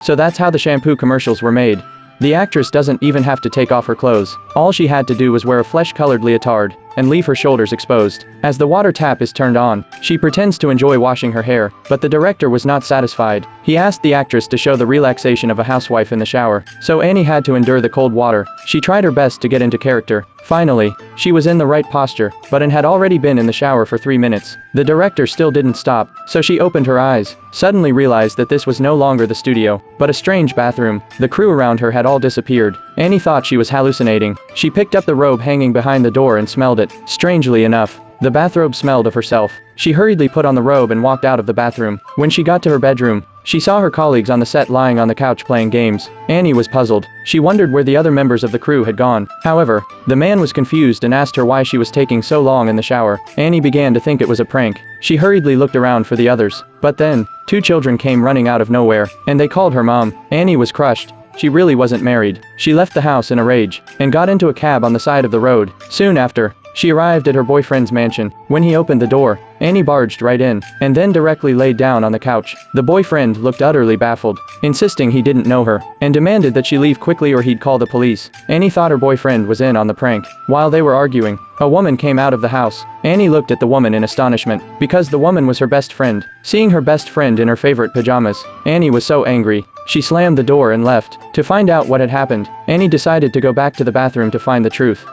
So that's how the shampoo commercials were made. The actress doesn't even have to take off her clothes. All she had to do was wear a flesh-colored leotard and leave her shoulders exposed. As the water tap is turned on, she pretends to enjoy washing her hair, but the director was not satisfied. He asked the actress to show the relaxation of a housewife in the shower, so Annie had to endure the cold water. She tried her best to get into character. Finally, she was in the right posture, but had already been in the shower for 3 minutes. The director still didn't stop, so she opened her eyes, suddenly realized that this was no longer the studio, but a strange bathroom. The crew around her had all disappeared. Annie thought she was hallucinating. She picked up the robe hanging behind the door and smelled it. Strangely enough, the bathrobe smelled of herself. She hurriedly put on the robe and walked out of the bathroom. When she got to her bedroom, she saw her colleagues on the set lying on the couch playing games. Annie was puzzled. She wondered where the other members of the crew had gone. However, the man was confused and asked her why she was taking so long in the shower. Annie began to think it was a prank. She hurriedly looked around for the others. But then, 2 children came running out of nowhere, and they called her mom. Annie was crushed. She really wasn't married. She left the house in a rage, and got into a cab on the side of the road. Soon after, she arrived at her boyfriend's mansion. When he opened the door, Annie barged right in, and then directly laid down on the couch. The boyfriend looked utterly baffled, insisting he didn't know her, and demanded that she leave quickly or he'd call the police. Annie thought her boyfriend was in on the prank. While they were arguing, a woman came out of the house. Annie looked at the woman in astonishment, because the woman was her best friend. Seeing her best friend in her favorite pajamas, Annie was so angry. She slammed the door and left. To find out what had happened, Annie decided to go back to the bathroom to find the truth.